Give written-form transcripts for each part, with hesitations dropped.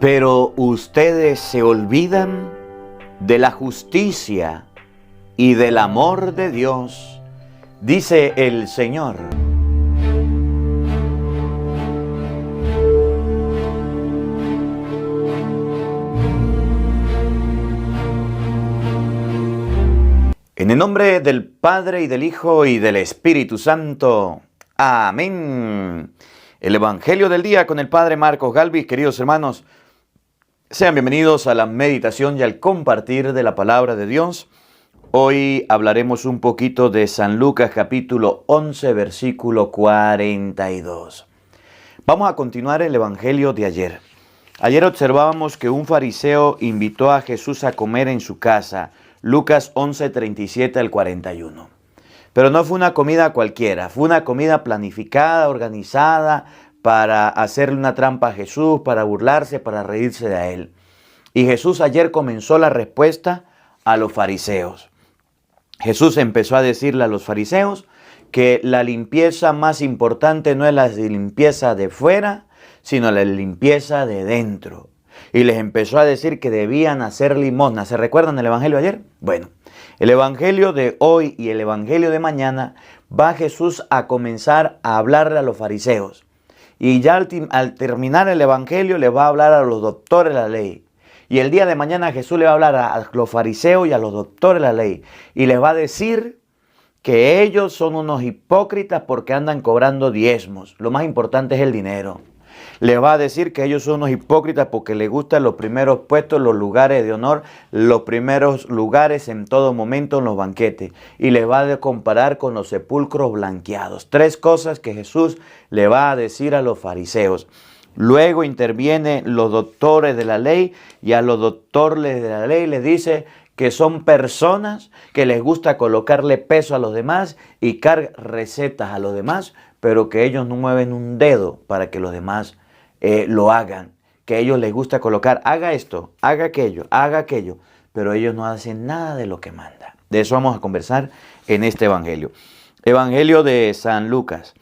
Pero ustedes se olvidan de la justicia y del amor de Dios, dice el Señor. En el nombre del Padre y del Hijo y del Espíritu Santo. Amén. El Evangelio del día con el Padre Marcos Galvis. Queridos hermanos, sean bienvenidos a la meditación y al compartir de la palabra de Dios. Hoy hablaremos un poquito de San Lucas capítulo 11, versículo 42. Vamos a continuar el Evangelio de ayer. Ayer observábamos que un fariseo invitó a Jesús a comer en su casa. Lucas 11, 37 al 41. Pero no fue una comida cualquiera, fue una comida planificada, organizada, para hacerle una trampa a Jesús, para burlarse, para reírse de él. Y Jesús ayer comenzó la respuesta a los fariseos. Jesús empezó a decirle a los fariseos que la limpieza más importante no es la limpieza de fuera, sino la limpieza de dentro. Y les empezó a decir que debían hacer limosna. ¿Se recuerdan el Evangelio de ayer? Bueno, el Evangelio de hoy y el Evangelio de mañana va Jesús a comenzar a hablarle a los fariseos. Y ya al terminar el Evangelio le va a hablar a los doctores de la ley. Y el día de mañana Jesús le va a hablar a los fariseos y a los doctores de la ley. Y les va a decir que ellos son unos hipócritas porque andan cobrando diezmos. Lo más importante es el dinero. Les va a decir que ellos son unos hipócritas porque les gustan los primeros puestos, los lugares de honor, los primeros lugares en todo momento en los banquetes. Y les va a comparar con los sepulcros blanqueados. Tres cosas que Jesús le va a decir a los fariseos. Luego intervienen los doctores de la ley y a los doctores de la ley les dice que son personas que les gusta colocarle peso a los demás y cargar recetas a los demás, pero que ellos no mueven un dedo para que los demás lo hagan. Que a ellos les gusta colocar, haga esto, haga aquello, pero ellos no hacen nada de lo que manda. De eso vamos a conversar en este Evangelio. Evangelio de San Lucas,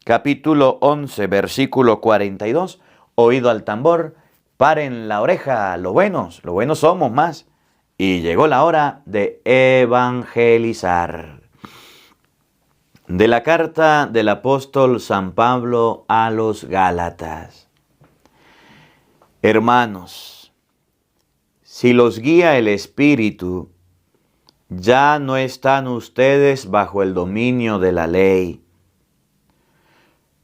capítulo 11, versículo 42. Oído al tambor, paren la oreja, los buenos somos más. Y llegó la hora de evangelizar. De la carta del apóstol San Pablo a los Gálatas. Hermanos, si los guía el Espíritu, ya no están ustedes bajo el dominio de la ley.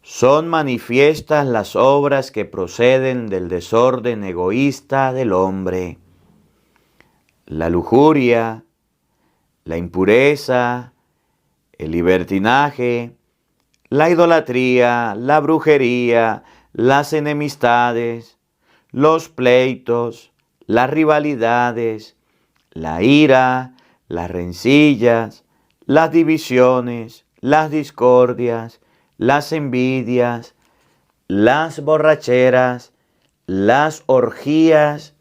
Son manifiestas las obras que proceden del desorden egoísta del hombre. La lujuria, la impureza, el libertinaje, la idolatría, la brujería, las enemistades, los pleitos, las rivalidades, la ira, las rencillas, las divisiones, las discordias, las envidias, las borracheras, las orgías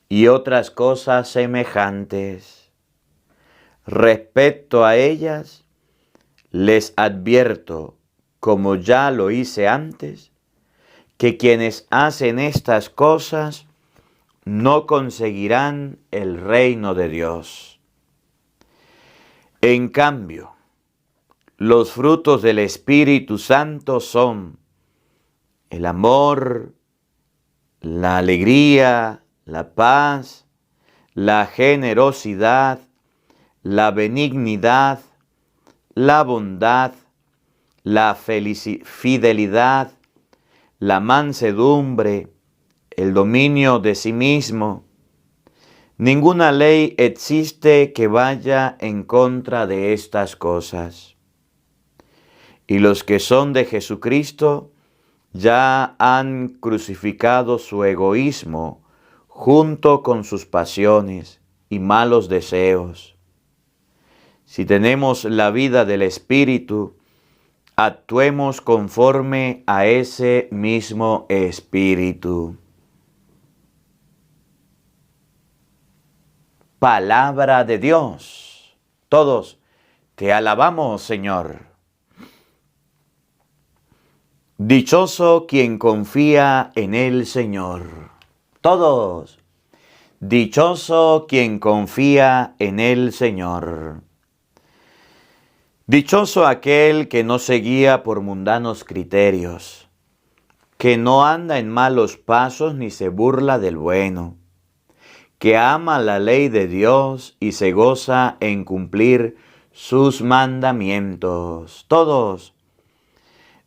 y otras cosas semejantes. Respecto a ellas, les advierto, como ya lo hice antes, que quienes hacen estas cosas no conseguirán el reino de Dios. En cambio, los frutos del Espíritu Santo son el amor, la alegría, la paz, la generosidad, la benignidad, la bondad, la fidelidad, la mansedumbre, el dominio de sí mismo. Ninguna ley existe que vaya en contra de estas cosas. Y los que son de Jesucristo ya han crucificado su egoísmo junto con sus pasiones y malos deseos. Si tenemos la vida del Espíritu, actuemos conforme a ese mismo Espíritu. Palabra de Dios. Todos te alabamos, Señor. Dichoso quien confía en el Señor. Todos. Dichoso quien confía en el Señor. Dichoso aquel que no se guía por mundanos criterios, que no anda en malos pasos ni se burla del bueno, que ama la ley de Dios y se goza en cumplir sus mandamientos. Todos.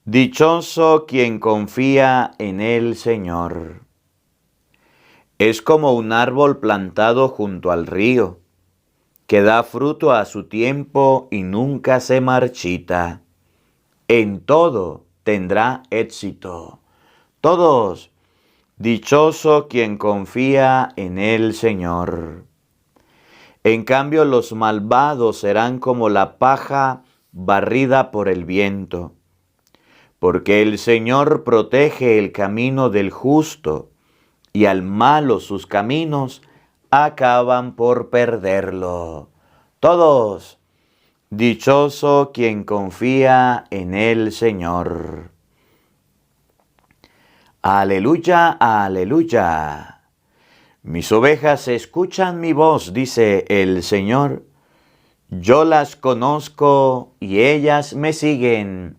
Dichoso quien confía en el Señor. Es como un árbol plantado junto al río, que da fruto a su tiempo y nunca se marchita. En todo tendrá éxito. Todos. Dichoso quien confía en el Señor. En cambio, los malvados serán como la paja barrida por el viento, porque el Señor protege el camino del justo, y al malo sus caminos acaban por perderlo. Todos. Dichoso quien confía en el Señor. Aleluya, aleluya. Mis ovejas escuchan mi voz, dice el Señor. Yo las conozco y ellas me siguen.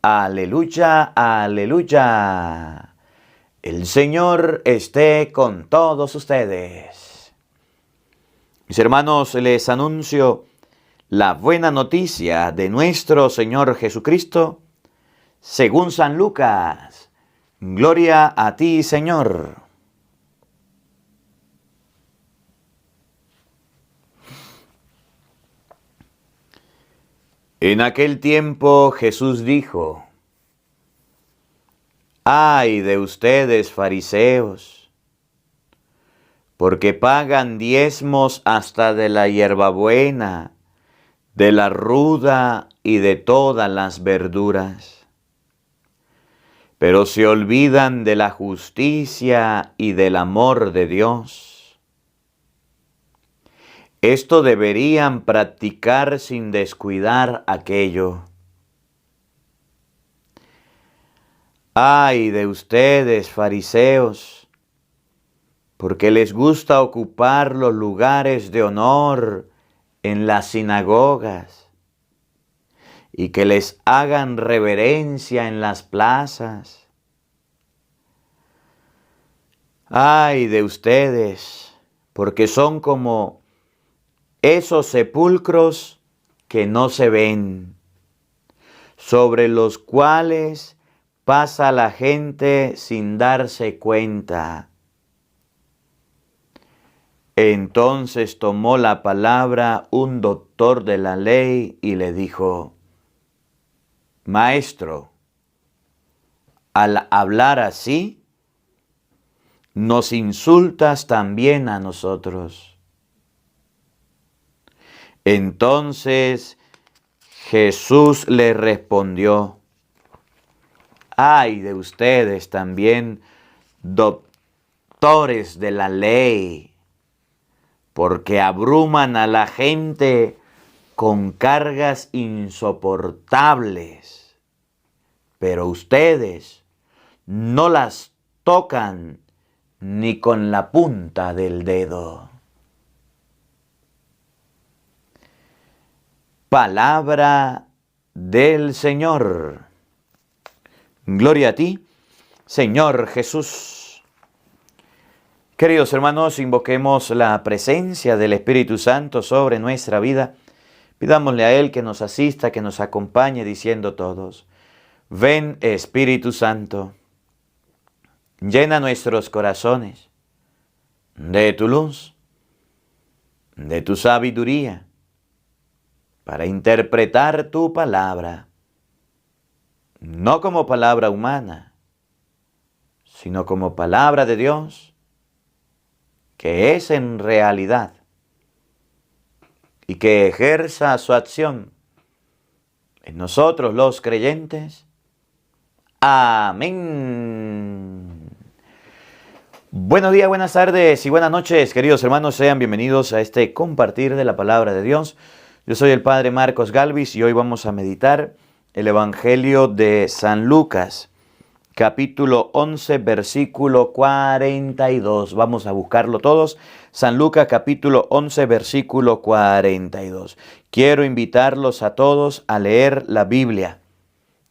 Aleluya, aleluya. El Señor esté con todos ustedes. Mis hermanos, les anuncio la buena noticia de nuestro Señor Jesucristo según San Lucas. Gloria a ti, Señor. En aquel tiempo Jesús dijo: ¡ay de ustedes, fariseos! Porque pagan diezmos hasta de la hierbabuena, de la ruda y de todas las verduras. Pero se olvidan de la justicia y del amor de Dios. Esto deberían practicar sin descuidar aquello. ¡ay de ustedes, fariseos! Porque les gusta ocupar los lugares de honor en las sinagogas y que les hagan reverencia en las plazas. ¡ay de ustedes! Porque son como esos sepulcros que no se ven, sobre los cuales pasa la gente sin darse cuenta. Entonces tomó la palabra un doctor de la ley y le dijo: Maestro, al hablar así, nos insultas también a nosotros. Entonces Jesús le respondió: ¡ay de ustedes también, doctores de la ley! Porque abruman a la gente con cargas insoportables, pero ustedes no las tocan ni con la punta del dedo. Palabra del Señor. Gloria a ti, Señor Jesús. Queridos hermanos, invoquemos la presencia del Espíritu Santo sobre nuestra vida. Pidámosle a Él que nos asista, que nos acompañe, diciendo todos: ven, Espíritu Santo, llena nuestros corazones de tu luz, de tu sabiduría, para interpretar tu palabra, no como palabra humana, sino como palabra de Dios, que es en realidad, y que ejerza su acción en nosotros los creyentes. Amén. Buenos días, buenas tardes y buenas noches, queridos hermanos. Sean bienvenidos a este compartir de la palabra de Dios. Yo soy el Padre Marcos Galvis y hoy vamos a meditar el Evangelio de San Lucas, capítulo 11, versículo 42. Vamos a buscarlo todos. San Lucas, capítulo 11, versículo 42. Quiero invitarlos a todos a leer la Biblia.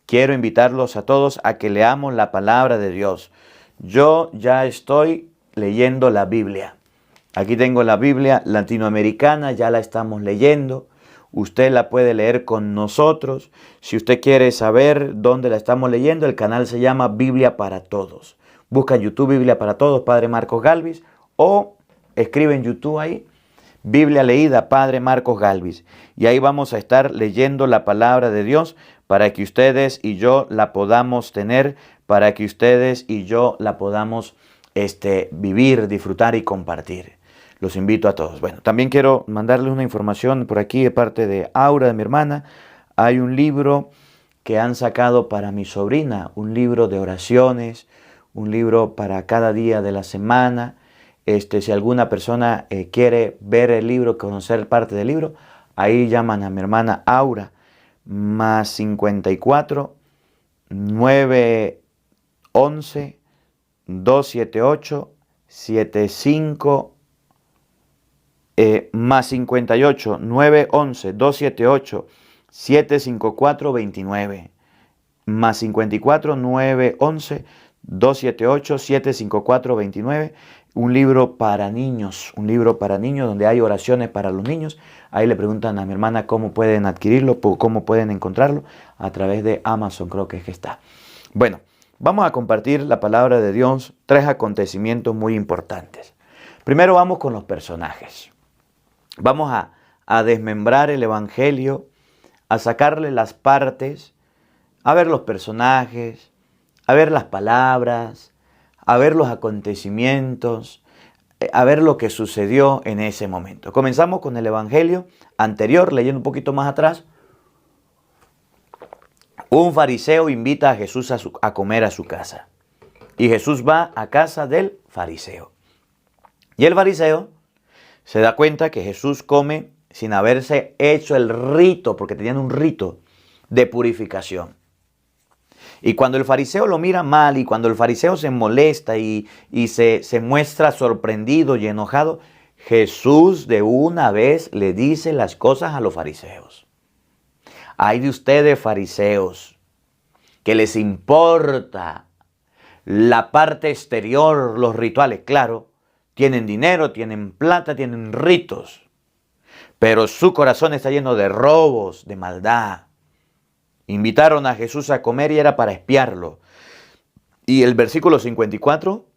Quiero invitarlos a todos a que leamos la palabra de Dios. Yo ya estoy leyendo la Biblia. Aquí tengo la Biblia latinoamericana, ya la estamos leyendo. Usted la puede leer con nosotros. Si usted quiere saber dónde la estamos leyendo, el canal se llama Biblia para Todos. Busca en YouTube Biblia para Todos, Padre Marcos Galvis, o escribe en YouTube ahí, Biblia leída, Padre Marcos Galvis. Y ahí vamos a estar leyendo la palabra de Dios para que ustedes y yo la podamos tener, para que ustedes y yo la podamos vivir, disfrutar y compartir. Los invito a todos. Bueno, también quiero mandarles una información por aquí de parte de Aura, de mi hermana. Hay un libro que han sacado para mi sobrina, un libro de oraciones, un libro para cada día de la semana. Si alguna persona quiere ver el libro, conocer parte del libro, ahí llaman a mi hermana Aura, más 54 911 278 75 más 58 911 278 754 29, más 54 911 278 754 29. Un libro para niños, donde hay oraciones para los niños. Ahí le preguntan a mi hermana cómo pueden adquirirlo, cómo pueden encontrarlo, a través de Amazon, creo que es que está. Bueno, vamos a compartir la palabra de Dios, 3 acontecimientos muy importantes. Primero vamos con los personajes. Vamos a desmembrar el Evangelio, a sacarle las partes, a ver los personajes, a ver las palabras, a ver los acontecimientos, a ver lo que sucedió en ese momento. Comenzamos con el Evangelio anterior, leyendo un poquito más atrás. Un fariseo invita a Jesús a comer a su casa. Y Jesús va a casa del fariseo. Y el fariseo se da cuenta que Jesús come sin haberse hecho el rito, porque tenían un rito de purificación. Y cuando el fariseo lo mira mal, y cuando el fariseo se molesta y se muestra sorprendido y enojado, Jesús de una vez le dice las cosas a los fariseos. Ay de ustedes, fariseos, que les importa la parte exterior, los rituales. Claro, tienen dinero, tienen plata, tienen ritos, pero su corazón está lleno de robos, de maldad. Invitaron a Jesús a comer y era para espiarlo. Y el versículo 54,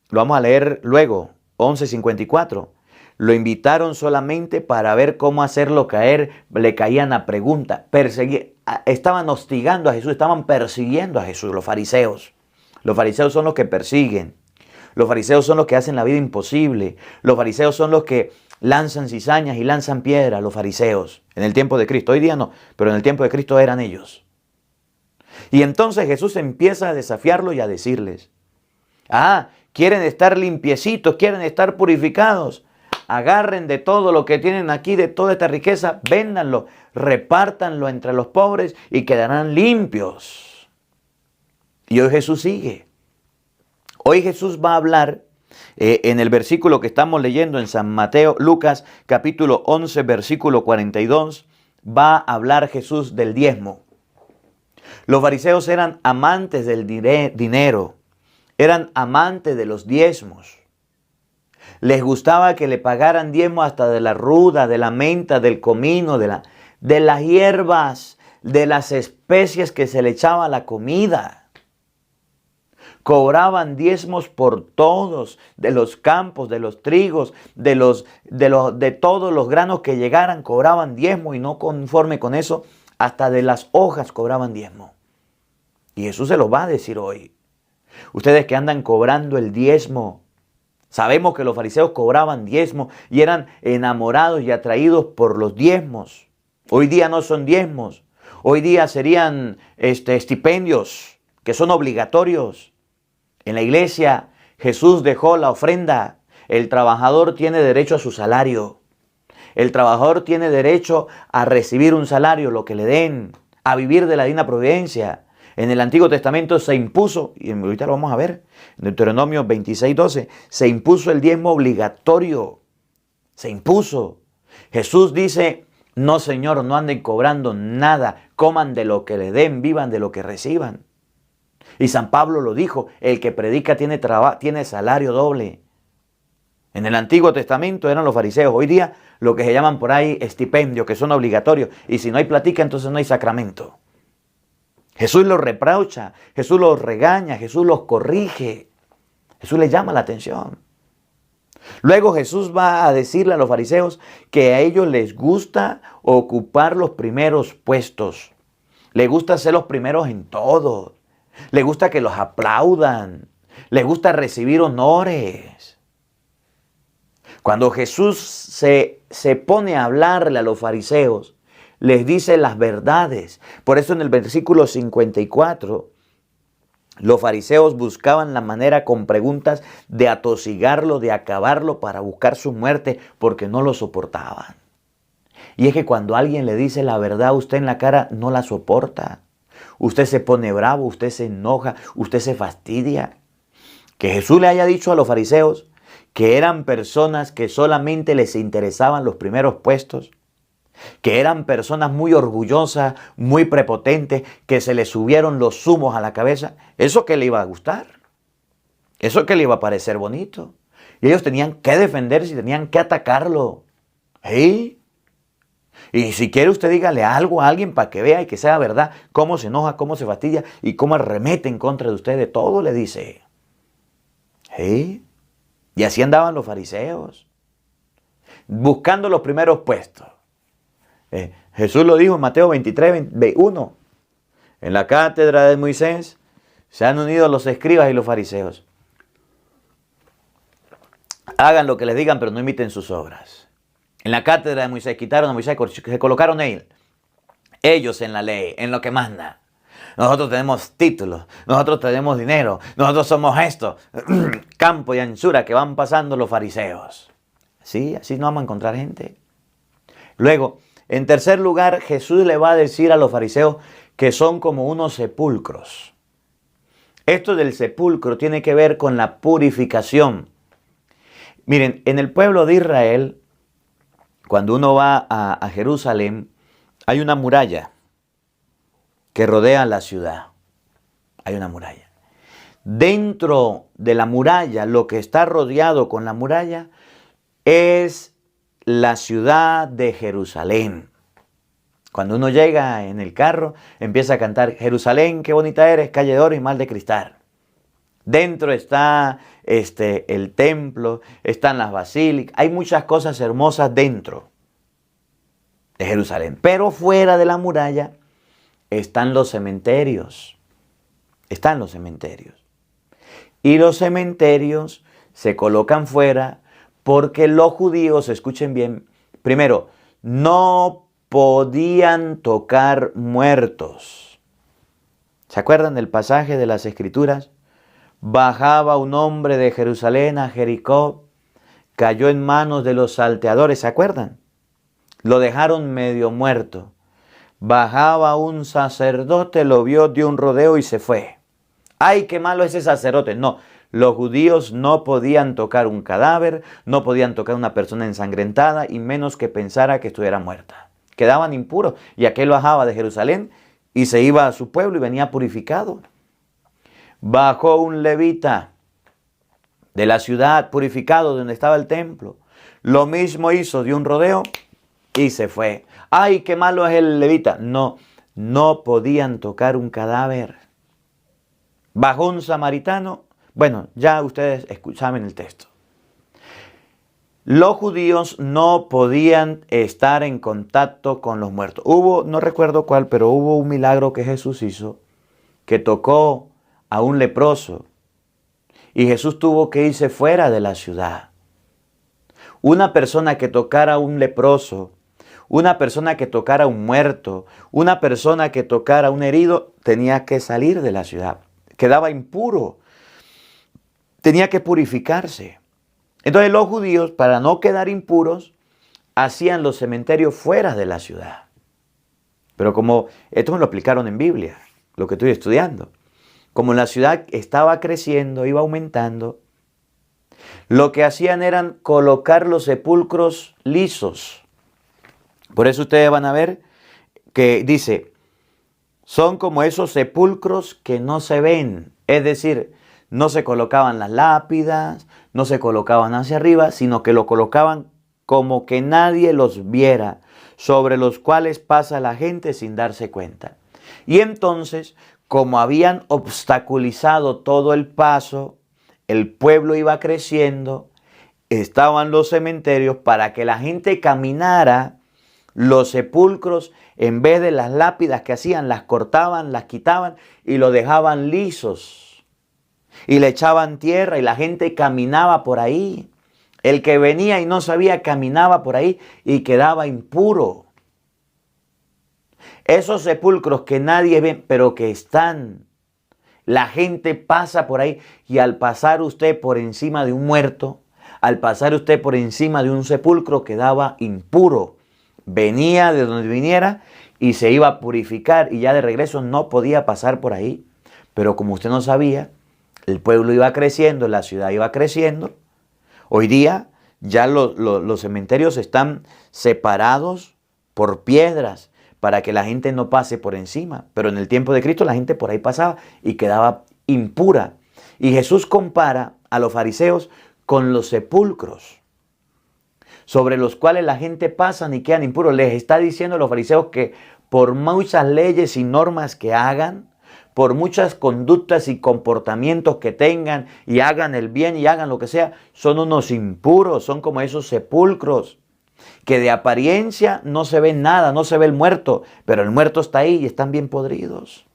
lo vamos a leer luego, 11:54. Lo invitaron solamente para ver cómo hacerlo caer. Le caían a pregunta. Estaban hostigando a Jesús, estaban persiguiendo a Jesús, los fariseos. Los fariseos son los que persiguen. Los fariseos son los que hacen la vida imposible. Los fariseos son los que lanzan cizañas y lanzan piedras, los fariseos. En el tiempo de Cristo. Hoy día no, pero en el tiempo de Cristo eran ellos. Y entonces Jesús empieza a desafiarlos y a decirles: quieren estar limpiecitos, quieren estar purificados. Agarren de todo lo que tienen aquí, de toda esta riqueza, véndanlo, repártanlo entre los pobres y quedarán limpios. Y hoy Jesús sigue. Hoy Jesús va a hablar en el versículo que estamos leyendo en San Mateo, Lucas, capítulo 11, versículo 42, va a hablar Jesús del diezmo. Los fariseos eran amantes del dinero, eran amantes de los diezmos. Les gustaba que le pagaran diezmo hasta de la ruda, de la menta, del comino, de las hierbas, de las especies que se le echaba a la comida. Cobraban diezmos por todos, de los campos, de los trigos, de todos los granos que llegaran, cobraban diezmo, y no conforme con eso, hasta de las hojas cobraban diezmo. Y Jesús se lo va a decir hoy. Ustedes que andan cobrando el diezmo, sabemos que los fariseos cobraban diezmo y eran enamorados y atraídos por los diezmos. Hoy día no son diezmos, hoy día serían estipendios que son obligatorios. En la iglesia Jesús dejó la ofrenda. El trabajador tiene derecho a su salario. El trabajador tiene derecho a recibir un salario, lo que le den, a vivir de la divina providencia. En el Antiguo Testamento se impuso, y ahorita lo vamos a ver, en Deuteronomio 26:12, se impuso el diezmo obligatorio. Se impuso. Jesús dice, no Señor, no anden cobrando nada, coman de lo que le den, vivan de lo que reciban. Y San Pablo lo dijo, el que predica tiene salario doble. En el Antiguo Testamento eran los fariseos, hoy día lo que se llaman por ahí estipendios, que son obligatorios, y si no hay platica, entonces no hay sacramento. Jesús los reprocha, Jesús los regaña, Jesús los corrige, Jesús les llama la atención. Luego Jesús va a decirle a los fariseos que a ellos les gusta ocupar los primeros puestos, les gusta ser los primeros en todo, les gusta que los aplaudan, les gusta recibir honores. Cuando Jesús se pone a hablarle a los fariseos, les dice las verdades. Por eso en el versículo 54, los fariseos buscaban la manera con preguntas de atosigarlo, de acabarlo para buscar su muerte, porque no lo soportaban. Y es que cuando alguien le dice la verdad a usted en la cara, no la soporta. Usted se pone bravo, usted se enoja, usted se fastidia. Que Jesús le haya dicho a los fariseos que eran personas que solamente les interesaban los primeros puestos, que eran personas muy orgullosas, muy prepotentes, que se les subieron los humos a la cabeza, eso que le iba a gustar, eso que le iba a parecer bonito. Y ellos tenían que defenderse y tenían que atacarlo. ¿Sí? Y si quiere usted dígale algo a alguien para que vea y que sea verdad, cómo se enoja, cómo se fastidia y cómo arremete en contra de usted, de todo le dice. ¿Sí? Y así andaban los fariseos, buscando los primeros puestos. Jesús lo dijo en Mateo 23:21. En la cátedra de Moisés se han unido los escribas y los fariseos. Hagan lo que les digan, pero no imiten sus obras. En la cátedra de Moisés quitaron a Moisés, se colocaron ellos en la ley, en lo que manda. Nosotros tenemos títulos, nosotros tenemos dinero, nosotros somos esto. Campo y anchura que van pasando los fariseos. Sí, así no vamos a encontrar gente. Luego, en tercer lugar, Jesús le va a decir a los fariseos que son como unos sepulcros. Esto del sepulcro tiene que ver con la purificación. Miren, en el pueblo de Israel, cuando uno va a Jerusalén, hay una muralla que rodea la ciudad. Hay una muralla. Dentro de la muralla, lo que está rodeado con la muralla es la ciudad de Jerusalén. Cuando uno llega en el carro, empieza a cantar, Jerusalén, qué bonita eres, calle de oro y mar de cristal. Dentro está el templo, están las basílicas, hay muchas cosas hermosas dentro de Jerusalén. Pero fuera de la muralla están los cementerios. Están los cementerios. Y los cementerios se colocan fuera porque los judíos, escuchen bien, primero, no podían tocar muertos. ¿Se acuerdan del pasaje de las Escrituras? Bajaba un hombre de Jerusalén a Jericó, cayó en manos de los salteadores, ¿se acuerdan? Lo dejaron medio muerto. Bajaba un sacerdote, lo vio, dio un rodeo y se fue. ¡Ay, qué malo ese sacerdote! No, los judíos no podían tocar un cadáver, no podían tocar una persona ensangrentada y menos que pensara que estuviera muerta. Quedaban impuros y aquel bajaba de Jerusalén y se iba a su pueblo y venía purificado. Bajó un levita de la ciudad purificado donde estaba el templo. Lo mismo hizo, dio un rodeo y se fue. ¡Ay, qué malo es el levita! No, no podían tocar un cadáver. Bajó un samaritano. Bueno, ya ustedes saben el texto. Los judíos no podían estar en contacto con los muertos. Hubo, no recuerdo cuál, pero hubo un milagro que Jesús hizo, que tocó a un leproso. Y Jesús tuvo que irse fuera de la ciudad. Una persona que tocara a un leproso, una persona que tocara a un muerto, una persona que tocara a un herido, tenía que salir de la ciudad. Quedaba impuro. Tenía que purificarse. Entonces los judíos, para no quedar impuros, hacían los cementerios fuera de la ciudad. Pero como esto me lo explicaron en Biblia. lo que estoy estudiando. Como la ciudad estaba creciendo, iba aumentando, lo que hacían eran colocar los sepulcros lisos. Por eso ustedes van a ver que dice, son como esos sepulcros que no se ven. Es decir, no se colocaban las lápidas, no se colocaban hacia arriba, sino que lo colocaban como que nadie los viera, sobre los cuales pasa la gente sin darse cuenta. Y entonces, como habían obstaculizado todo el paso, el pueblo iba creciendo, estaban los cementerios para que la gente caminara. Los sepulcros, en vez de las lápidas que hacían, las cortaban, las quitaban y lo dejaban lisos. Y le echaban tierra y la gente caminaba por ahí. El que venía y no sabía caminaba por ahí y quedaba impuro. Esos sepulcros que nadie ve, pero que están. La gente pasa por ahí y al pasar usted por encima de un muerto, al pasar usted por encima de un sepulcro, quedaba impuro. Venía de donde viniera y se iba a purificar y ya de regreso no podía pasar por ahí. Pero como usted no sabía, el pueblo iba creciendo, la ciudad iba creciendo. Hoy día ya los cementerios están separados por piedras para que la gente no pase por encima. Pero en el tiempo de Cristo la gente por ahí pasaba y quedaba impura. Y Jesús compara a los fariseos con los sepulcros, sobre los cuales la gente pasa y quedan impuros. Les está diciendo a los fariseos que por muchas leyes y normas que hagan, por muchas conductas y comportamientos que tengan y hagan el bien y hagan lo que sea, son unos impuros, son como esos sepulcros que de apariencia no se ve nada, no se ve el muerto, pero el muerto está ahí y están bien podridos.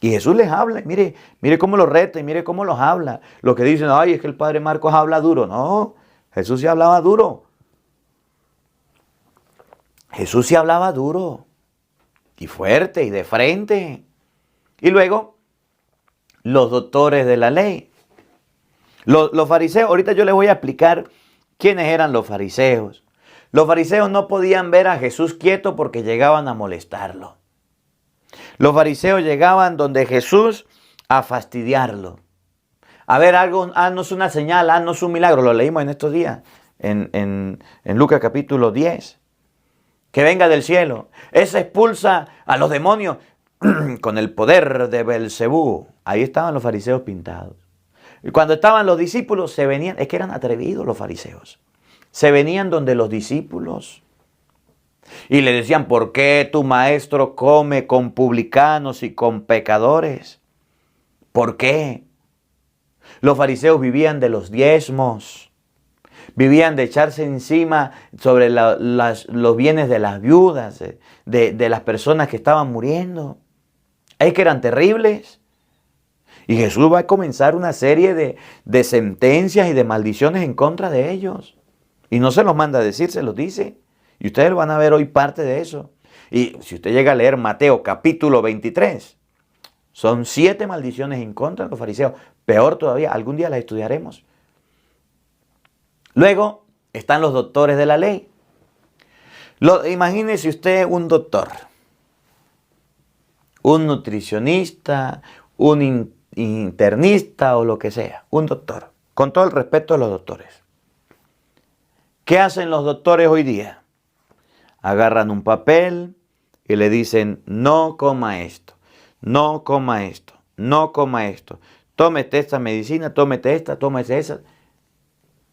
Y Jesús les habla, mire cómo los reta y mire cómo los habla. Los que dicen, ay, es que el padre Marcos habla duro. No, Jesús sí hablaba duro. Jesús sí hablaba duro y fuerte y de frente. Y luego, los doctores de la ley. Los fariseos, ahorita yo les voy a explicar quiénes eran los fariseos. Los fariseos no podían ver a Jesús quieto porque llegaban a molestarlo. Los fariseos llegaban donde Jesús a fastidiarlo. A ver, haznos una señal, haznos un milagro. Lo leímos en estos días, en Lucas capítulo 10. Que venga del cielo. Ese expulsa a los demonios con el poder de Belcebú. Ahí estaban los fariseos pintados. Y cuando estaban los discípulos, se venían, es que eran atrevidos los fariseos. Se venían donde los discípulos y le decían, ¿por qué tu maestro come con publicanos y con pecadores? ¿Por qué? Los fariseos vivían de los diezmos, vivían de echarse encima sobre los bienes de las viudas, de las personas que estaban muriendo. Es que eran terribles. Y Jesús va a comenzar una serie de sentencias y de maldiciones en contra de ellos. Y no se los manda a decir, se los dice. Y ustedes van a ver hoy parte de eso. Y si usted llega a leer Mateo capítulo 23, son 7 maldiciones en contra de los fariseos. Peor todavía, algún día las estudiaremos. Luego están los doctores de la ley. Imagínese usted un doctor, un nutricionista, un internista o lo que sea, un doctor, con todo el respeto a los doctores. ¿Qué hacen los doctores hoy día? Agarran un papel y le dicen, no coma esto, no coma esto, no coma esto, tómete esta medicina, tómete esta, tómete esa.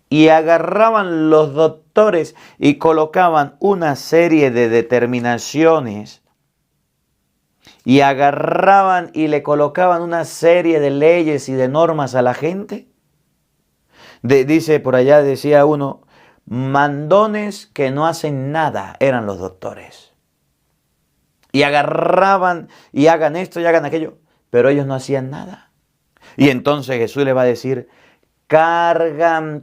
Y agarraban los doctores y colocaban una serie de determinaciones y agarraban y le colocaban una serie de leyes y de normas a la gente. Dice por allá, decía uno, mandones que no hacen nada eran los doctores. Y agarraban y hagan esto y hagan aquello, pero ellos no hacían nada. Y entonces Jesús le va a decir,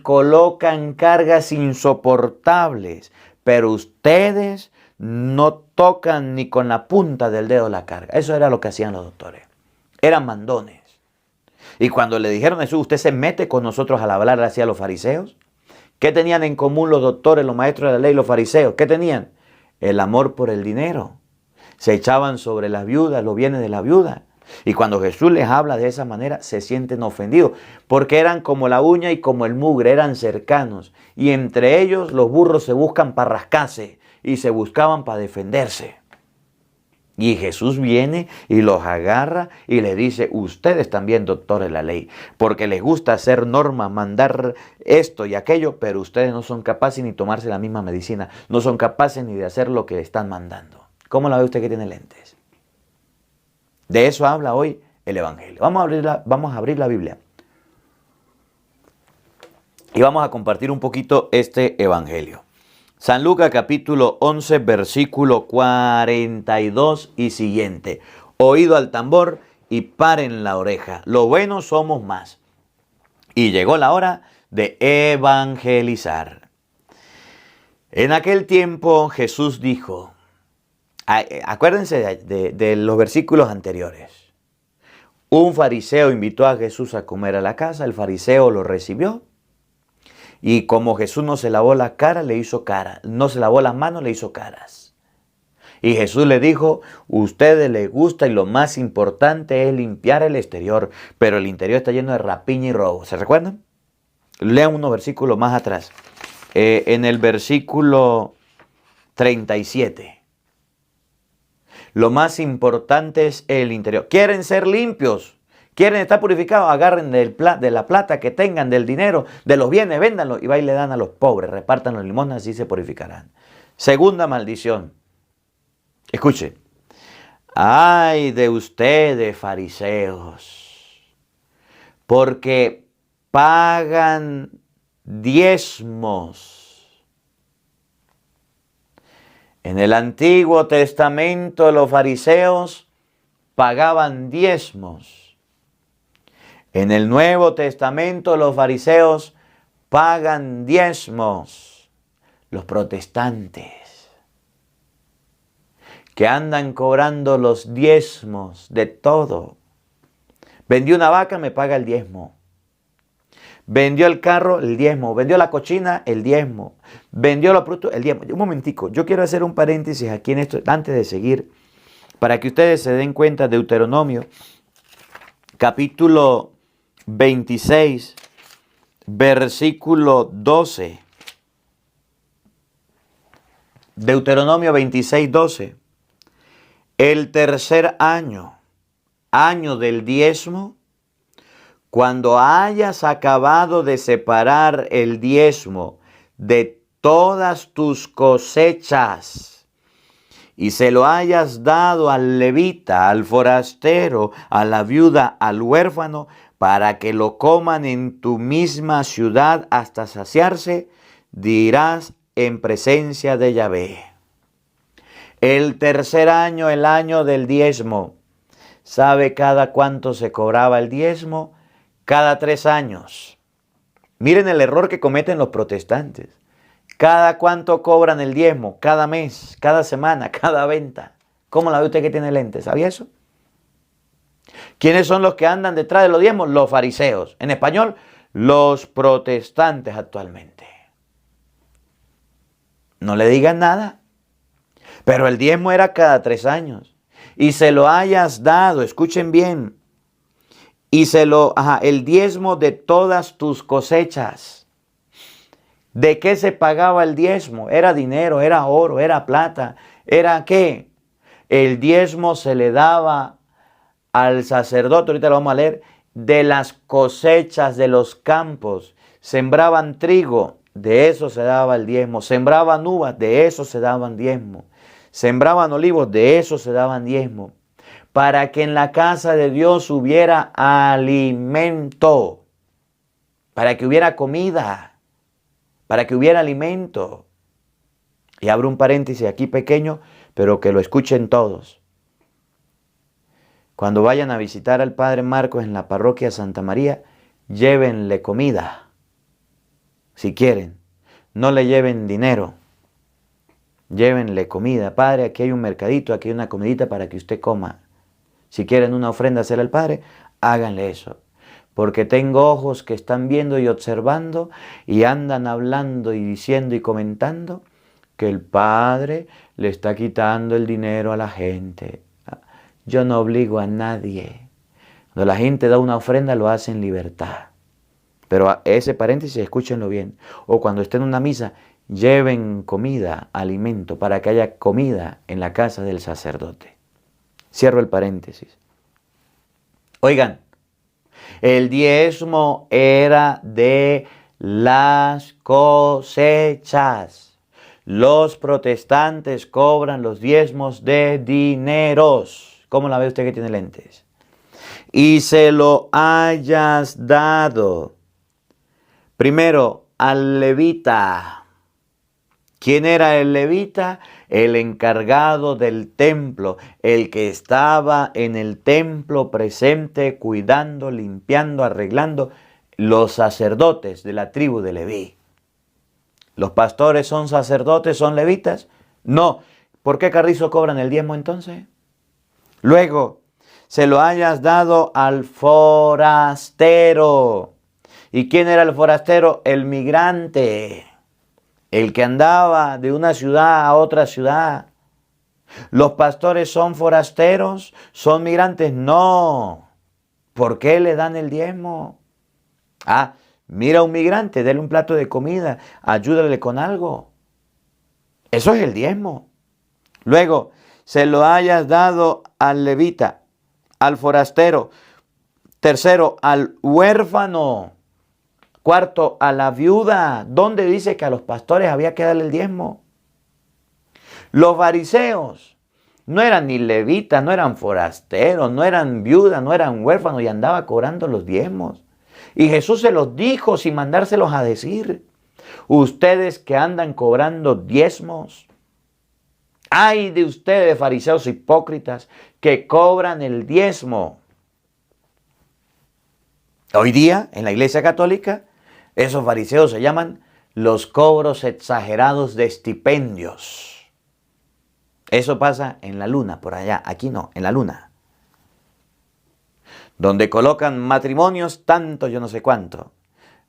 colocan cargas insoportables, pero ustedes no tocan ni con la punta del dedo la carga. Eso era lo que hacían los doctores. Eran mandones. Y cuando le dijeron a Jesús, usted se mete con nosotros al hablar hacia los fariseos. ¿Qué tenían en común los doctores, los maestros de la ley y los fariseos? ¿Qué tenían? El amor por el dinero. Se echaban sobre las viudas, los bienes de la viuda. Y cuando Jesús les habla de esa manera, se sienten ofendidos, porque eran como la uña y como el mugre, eran cercanos. Y entre ellos los burros se buscan para rascarse y se buscaban para defenderse. Y Jesús viene y los agarra y les dice, ustedes también doctores de la ley, porque les gusta hacer normas, mandar esto y aquello, pero ustedes no son capaces ni tomarse la misma medicina, no son capaces ni de hacer lo que están mandando. ¿Cómo la ve usted que tiene lentes? De eso habla hoy el Evangelio. Vamos a abrir la Biblia y vamos a compartir un poquito este Evangelio. San Lucas capítulo 11, versículo 42 y siguiente. Oído al tambor y paren la oreja. Lo bueno somos más. Y llegó la hora de evangelizar. En aquel tiempo Jesús dijo, acuérdense de los versículos anteriores. Un fariseo invitó a Jesús a comer a la casa, el fariseo lo recibió. Y como Jesús no se lavó la cara, le hizo cara. No se lavó las manos, le hizo caras. Y Jesús le dijo, ustedes les gusta y lo más importante es limpiar el exterior, pero el interior está lleno de rapiña y robo. ¿Se recuerdan? Lean unos versículos más atrás. En el versículo 37. Lo más importante es el interior. ¿Quieren ser limpios? ¿Quieren estar purificados? Agarren de la plata que tengan, del dinero, de los bienes, véndanlo y va y le dan a los pobres, repartan los limones, así se purificarán. Segunda maldición. Escuche. Ay de ustedes, fariseos, porque pagan diezmos. En el Antiguo Testamento los fariseos pagaban diezmos. En el Nuevo Testamento los fariseos pagan diezmos. Los protestantes que andan cobrando los diezmos de todo. Vendió una vaca, me paga el diezmo. Vendió el carro, el diezmo. Vendió la cochina, el diezmo. Vendió los productos, el diezmo. Un momentico, yo quiero hacer un paréntesis aquí en esto antes de seguir, para que ustedes se den cuenta. Deuteronomio, capítulo 26, versículo 12. Deuteronomio 26, 12. El tercer año, año del diezmo, cuando hayas acabado de separar el diezmo de todas tus cosechas y se lo hayas dado al levita, al forastero, a la viuda, al huérfano, para que lo coman en tu misma ciudad hasta saciarse, dirás en presencia de Yahvé. El tercer año, el año del diezmo. ¿Sabe cada cuánto se cobraba el diezmo? Cada 3 años. Miren el error que cometen los protestantes. ¿Cada cuánto cobran el diezmo? Cada mes, cada semana, cada venta. ¿Cómo la ve usted que tiene lentes? ¿Sabía eso? ¿Quiénes son los que andan detrás de los diezmos? Los fariseos. En español, los protestantes actualmente. No le digan nada. Pero el diezmo era cada 3 años. Y se lo hayas dado, escuchen bien. Y el diezmo de todas tus cosechas. ¿De qué se pagaba el diezmo? Era dinero, era oro, era plata. ¿Era qué? El diezmo se le daba al sacerdote, ahorita lo vamos a leer, de las cosechas de los campos. Sembraban trigo, de eso se daba el diezmo. Sembraban uvas, de eso se daban diezmo. Sembraban olivos, de eso se daban diezmo. Para que en la casa de Dios hubiera alimento. Para que hubiera comida. Para que hubiera alimento. Y abro un paréntesis aquí pequeño, pero que lo escuchen todos. Cuando vayan a visitar al Padre Marcos en la parroquia Santa María, llévenle comida. Si quieren. No le lleven dinero. Llévenle comida. Padre, aquí hay un mercadito, aquí hay una comidita para que usted coma. Si quieren una ofrenda hacer al Padre, háganle eso. Porque tengo ojos que están viendo y observando y andan hablando y diciendo y comentando que el padre le está quitando el dinero a la gente. Yo no obligo a nadie. Cuando la gente da una ofrenda lo hace en libertad. Pero ese paréntesis, escúchenlo bien. O cuando estén en una misa, lleven comida, alimento, para que haya comida en la casa del sacerdote. Cierro el paréntesis. Oigan, el diezmo era de las cosechas. Los protestantes cobran los diezmos de dineros. ¿Cómo la ve usted que tiene lentes? Y se lo hayas dado. Primero, al levita. ¿Quién era el levita? El encargado del templo, el que estaba en el templo presente, cuidando, limpiando, arreglando, los sacerdotes de la tribu de Leví. ¿Los pastores son sacerdotes, son levitas? No. ¿Por qué carrizo cobran el diezmo entonces? Luego, se lo hayas dado al forastero. ¿Y quién era el forastero? El migrante. El que andaba de una ciudad a otra ciudad. ¿Los pastores son forasteros? ¿Son migrantes? No. ¿Por qué le dan el diezmo? Mira a un migrante, dele un plato de comida, ayúdale con algo. Eso es el diezmo. Luego, se lo hayas dado al levita, al forastero. Tercero, al huérfano. Cuarto, a la viuda. ¿Dónde dice que a los pastores había que darle el diezmo? Los fariseos no eran ni levitas, no eran forasteros, no eran viudas, no eran huérfanos y andaba cobrando los diezmos. Y Jesús se los dijo sin mandárselos a decir. Ustedes que andan cobrando diezmos, ay de ustedes, fariseos hipócritas, que cobran el diezmo. Hoy día, en la Iglesia Católica, esos fariseos se llaman los cobros exagerados de estipendios. Eso pasa en la luna, por allá. Aquí no, en la luna. Donde colocan matrimonios, tanto, yo no sé cuánto.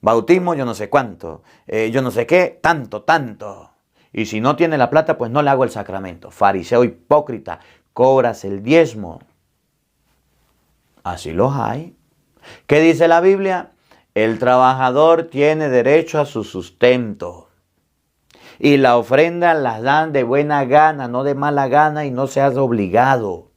Bautismo, yo no sé cuánto. Yo no sé qué, tanto. Y si no tiene la plata, pues no le hago el sacramento. Fariseo hipócrita, cobras el diezmo. Así los hay. ¿Qué dice la Biblia? El trabajador tiene derecho a su sustento. Y la ofrenda las dan de buena gana, no de mala gana, y no seas obligado.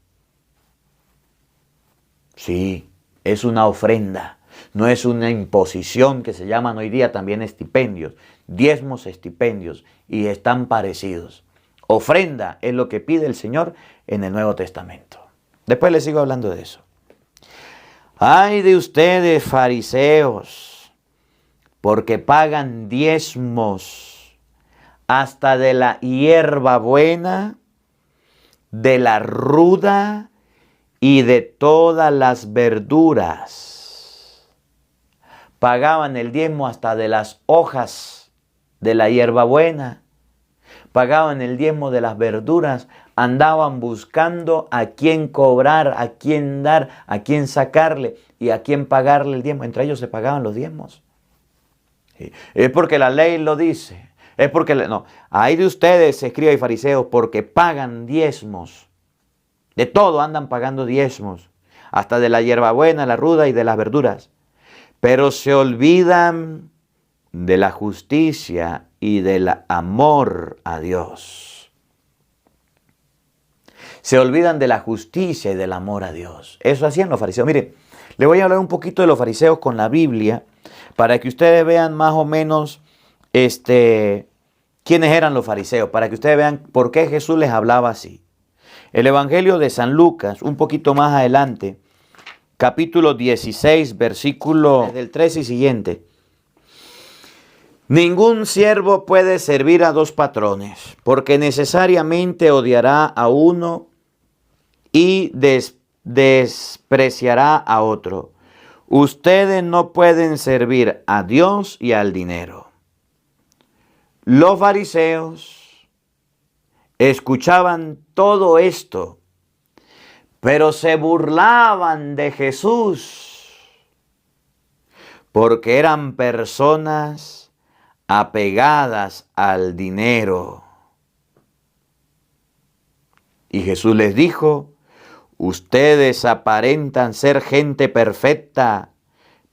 Sí, es una ofrenda. No es una imposición que se llaman hoy día también estipendios. Diezmos, estipendios, y están parecidos. Ofrenda es lo que pide el Señor en el Nuevo Testamento. Después les sigo hablando de eso. Ay de ustedes, fariseos, porque pagan diezmos hasta de la hierba buena, de la ruda y de todas las verduras. Pagaban el diezmo hasta de las hojas de la hierba buena. Pagaban el diezmo de las verduras. Andaban buscando a quién cobrar, a quién dar, a quién sacarle y a quién pagarle el diezmo. Entre ellos se pagaban los diezmos. Sí. Es porque la ley lo dice. Es porque, no, hay de ustedes, escriba y fariseos, porque pagan diezmos. De todo andan pagando diezmos. Hasta de la hierbabuena, la ruda y de las verduras. Pero se olvidan de la justicia y del amor a Dios. Se olvidan de la justicia y del amor a Dios. Eso hacían los fariseos. Mire, le voy a hablar un poquito de los fariseos con la Biblia para que ustedes vean más o menos quiénes eran los fariseos, para que ustedes vean por qué Jesús les hablaba así. El Evangelio de San Lucas, un poquito más adelante, capítulo 16, versículo del 13 y siguiente. Ningún siervo puede servir a dos patrones, porque necesariamente odiará a uno y despreciará a otro. Ustedes no pueden servir a Dios y al dinero. Los fariseos escuchaban todo esto, pero se burlaban de Jesús, porque eran personas apegadas al dinero. Y Jesús les dijo: ustedes aparentan ser gente perfecta,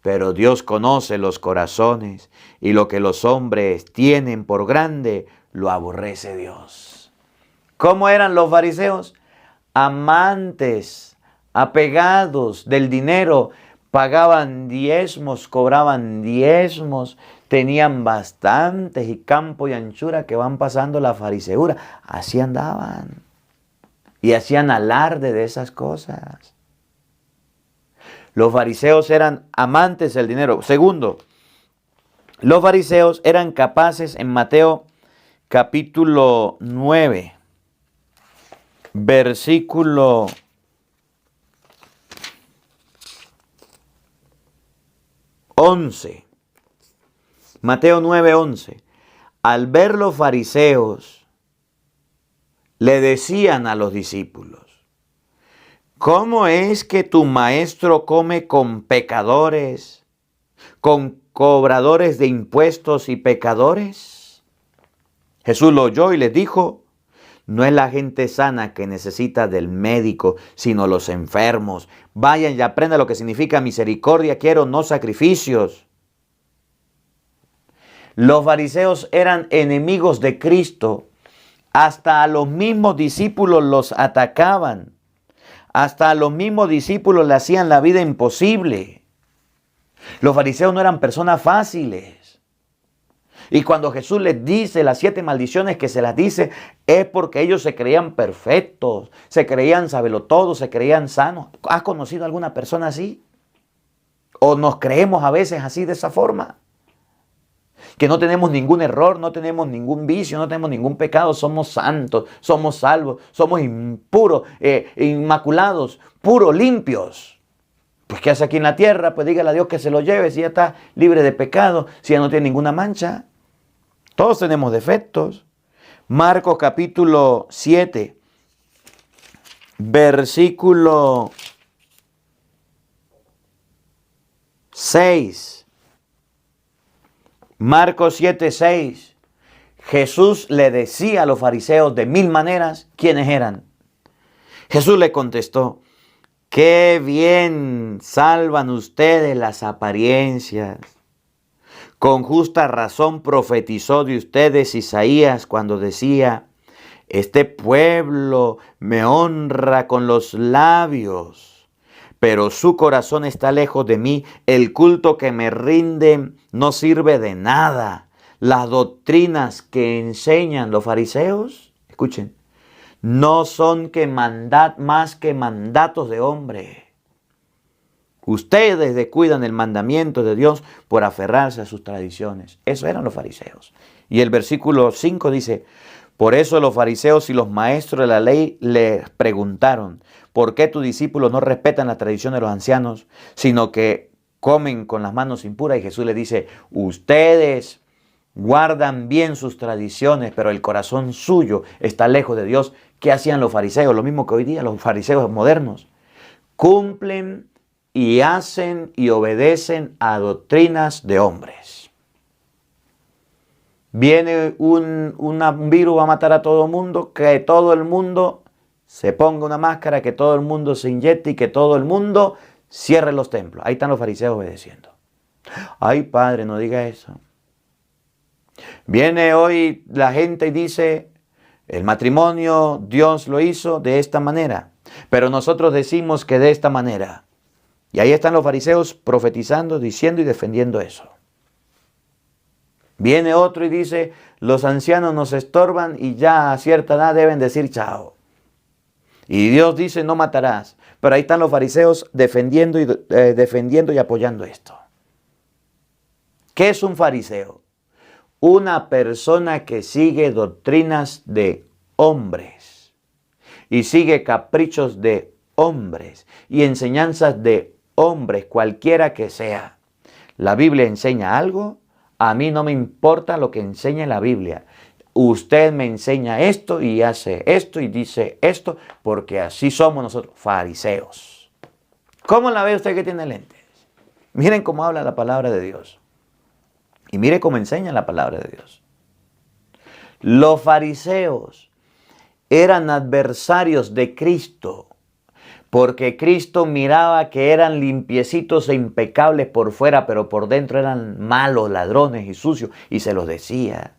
pero Dios conoce los corazones, y lo que los hombres tienen por grande, lo aborrece Dios. ¿Cómo eran los fariseos? Amantes, apegados del dinero, pagaban diezmos, cobraban diezmos, tenían bastantes y campo y anchura que van pasando la fariseura. Así andaban y hacían alarde de esas cosas. Los fariseos eran amantes del dinero. Segundo, los fariseos eran capaces, en Mateo capítulo 9, versículo 11. Mateo 9, 11. Al ver los fariseos, le decían a los discípulos: ¿cómo es que tu maestro come con pecadores, con cobradores de impuestos y pecadores? Jesús lo oyó y les dijo: no es la gente sana que necesita del médico, sino los enfermos. Vayan y aprendan lo que significa misericordia quiero, no sacrificios. Los fariseos eran enemigos de Cristo. Hasta a los mismos discípulos los atacaban. Hasta a los mismos discípulos le hacían la vida imposible. Los fariseos no eran personas fáciles. Y cuando Jesús les dice las 7 maldiciones que se las dice, es porque ellos se creían perfectos, se creían sabelotodos, se creían sanos. ¿Has conocido a alguna persona así? ¿O nos creemos a veces así de esa forma? Que no tenemos ningún error, no tenemos ningún vicio, no tenemos ningún pecado, somos santos, somos salvos, somos impuros, inmaculados, puros, limpios. Pues ¿qué hace aquí en la tierra? Pues dígale a Dios que se lo lleve, si ya está libre de pecado, si ya no tiene ninguna mancha. Todos tenemos defectos. Marcos capítulo 7, versículo 6. Marcos 7, 6. Jesús le decía a los fariseos de 1000 maneras quiénes eran. Jesús le contestó: qué bien salvan ustedes las apariencias. Con justa razón profetizó de ustedes Isaías cuando decía: este pueblo me honra con los labios, pero su corazón está lejos de mí. El culto que me rinden no sirve de nada. Las doctrinas que enseñan los fariseos, escuchen, no son más que mandatos de hombre. Ustedes descuidan el mandamiento de Dios por aferrarse a sus tradiciones. Eso eran los fariseos. Y el versículo 5 dice: por eso los fariseos y los maestros de la ley le preguntaron: ¿por qué tus discípulos no respetan la tradición de los ancianos, sino que comen con las manos impuras? Y Jesús le dice: ustedes guardan bien sus tradiciones, pero el corazón suyo está lejos de Dios. ¿Qué hacían los fariseos? Lo mismo que hoy día los fariseos modernos. Cumplen y hacen y obedecen a doctrinas de hombres. Viene un virus, va a matar a todo el mundo, que todo el mundo se ponga una máscara, que todo el mundo se inyecte y que todo el mundo cierre los templos. Ahí están los fariseos obedeciendo. Ay, padre, no diga eso. Viene hoy la gente y dice: el matrimonio Dios lo hizo de esta manera, pero nosotros decimos que de esta manera. Y ahí están los fariseos profetizando, diciendo y defendiendo eso. Viene otro y dice: los ancianos nos estorban y ya a cierta edad deben decir chao. Y Dios dice: no matarás. Pero ahí están los fariseos defendiendo y apoyando esto. ¿Qué es un fariseo? Una persona que sigue doctrinas de hombres y sigue caprichos de hombres y enseñanzas de hombres, cualquiera que sea. La Biblia enseña algo, a mí no me importa lo que enseñe la Biblia. Usted me enseña esto y hace esto y dice esto, porque así somos nosotros, fariseos. ¿Cómo la ve usted que tiene lentes? Miren cómo habla la palabra de Dios. Y mire cómo enseña la palabra de Dios. Los fariseos eran adversarios de Cristo, porque Cristo miraba que eran limpiecitos e impecables por fuera, pero por dentro eran malos, ladrones y sucios, y se los decía.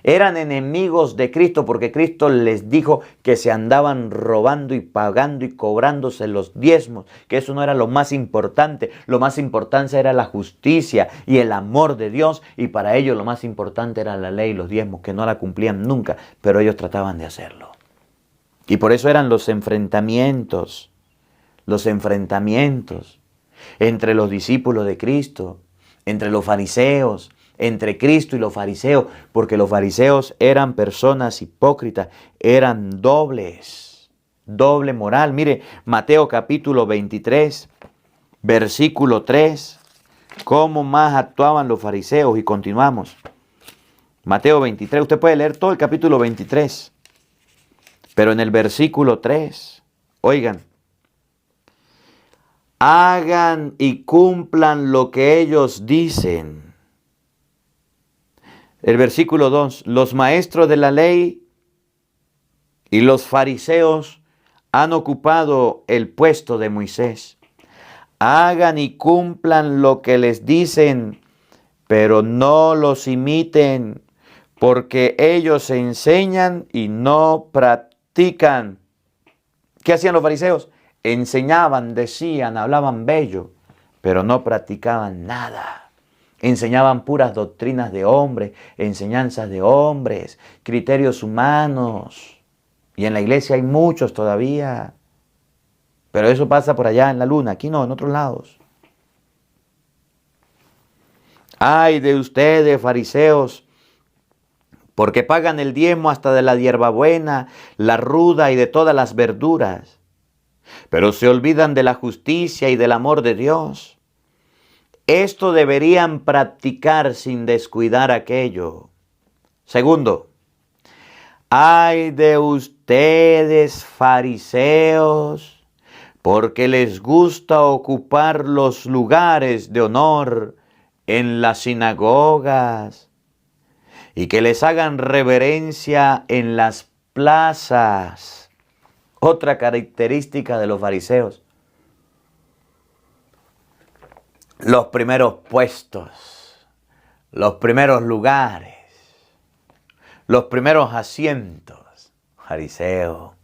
Eran enemigos de Cristo porque Cristo les dijo que se andaban robando y pagando y cobrándose los diezmos, que eso no era lo más importante era la justicia y el amor de Dios, y para ellos lo más importante era la ley y los diezmos, que no la cumplían nunca, pero ellos trataban de hacerlo. Y por eso eran los enfrentamientos entre los discípulos de Cristo, entre los fariseos, entre Cristo y los fariseos, porque los fariseos eran personas hipócritas, eran dobles, doble moral. Mire, Mateo capítulo 23, versículo 3, cómo más actuaban los fariseos, y continuamos. Mateo 23, usted puede leer todo el capítulo 23, pero en el versículo 3, oigan, hagan y cumplan lo que ellos dicen. El versículo 2, los maestros de la ley y los fariseos han ocupado el puesto de Moisés. Hagan y cumplan lo que les dicen, pero no los imiten, porque ellos enseñan y no practican. ¿Qué hacían los fariseos? Enseñaban, decían, hablaban bello, pero no practicaban nada. Enseñaban puras doctrinas de hombres, enseñanzas de hombres, criterios humanos. Y en la iglesia hay muchos todavía. Pero eso pasa por allá en la luna, aquí no, en otros lados. Ay de ustedes, fariseos, porque pagan el diezmo hasta de la hierbabuena, la ruda y de todas las verduras, pero se olvidan de la justicia y del amor de Dios. Esto deberían practicar sin descuidar aquello. Segundo, ay de ustedes, fariseos, porque les gusta ocupar los lugares de honor en las sinagogas y que les hagan reverencia en las plazas. Otra característica de los fariseos: los primeros puestos, los primeros lugares, los primeros asientos. Fariseo.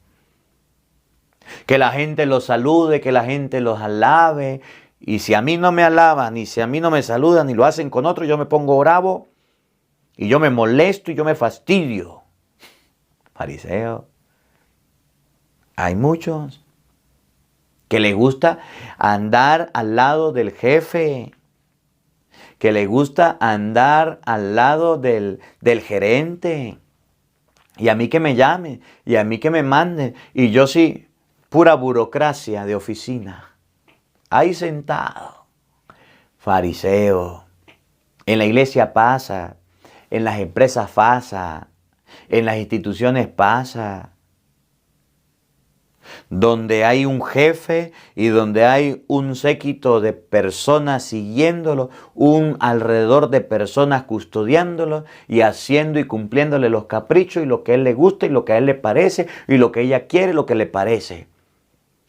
Que la gente los salude, que la gente los alabe. Y si a mí no me alaban, y si a mí no me saludan, y lo hacen con otro, yo me pongo bravo, y yo me molesto, y yo me fastidio. Fariseo. Hay muchos que les gusta andar al lado del jefe, que les gusta andar al lado del gerente, y a mí que me llamen, y a mí que me manden, y yo sí, pura burocracia de oficina, ahí sentado. Fariseo. En la iglesia pasa, en las empresas pasa, en las instituciones pasa. Donde hay un jefe y donde hay un séquito de personas siguiéndolo, un alrededor de personas custodiándolo y haciendo y cumpliéndole los caprichos y lo que a él le gusta y lo que a él le parece y lo que ella quiere y lo que le parece.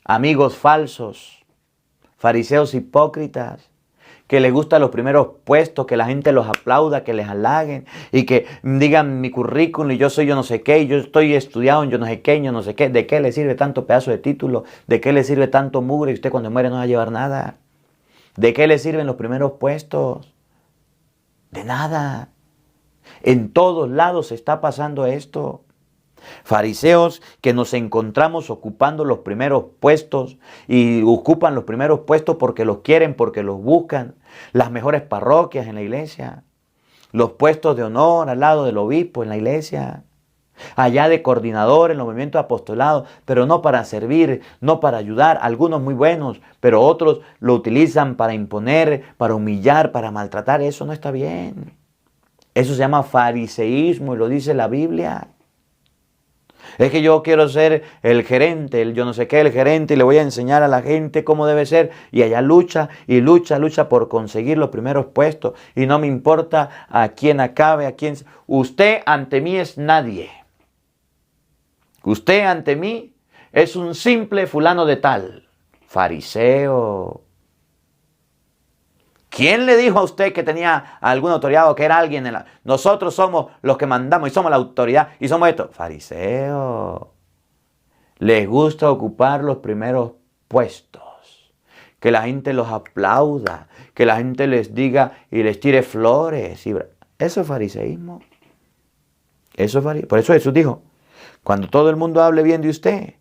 Amigos falsos, fariseos hipócritas, que les gustan los primeros puestos, que la gente los aplauda, que les halaguen y que digan mi currículum y yo soy yo no sé qué, y yo estoy estudiado en yo no sé qué, yo no sé qué. ¿De qué le sirve tanto pedazo de título? ¿De qué le sirve tanto mugre y usted cuando muere no va a llevar nada? ¿De qué le sirven los primeros puestos? De nada. En todos lados está pasando esto. Fariseos que nos encontramos ocupando los primeros puestos y ocupan los primeros puestos porque los quieren, porque los buscan. Las mejores parroquias en la iglesia, los puestos de honor al lado del obispo en la iglesia, allá de coordinador en los movimientos apostolados, pero no para servir, no para ayudar. Algunos muy buenos, pero otros lo utilizan para imponer, para humillar, para maltratar. Eso no está bien. Eso se llama fariseísmo y lo dice la Biblia. Es que yo quiero ser el gerente, el yo no sé qué, el gerente, y le voy a enseñar a la gente cómo debe ser. Y allá lucha y lucha, lucha por conseguir los primeros puestos. Y no me importa a quién acabe, a quién... Usted ante mí es nadie. Usted ante mí es un simple fulano de tal, fariseo. ¿Quién le dijo a usted que tenía alguna autoridad o que era alguien? Nosotros somos los que mandamos y somos la autoridad y somos esto. Fariseo. Les gusta ocupar los primeros puestos. Que la gente los aplauda. Que la gente les diga y les tire flores. Eso es fariseísmo. Eso es fariseísmo. Por eso Jesús dijo, cuando todo el mundo hable bien de usted,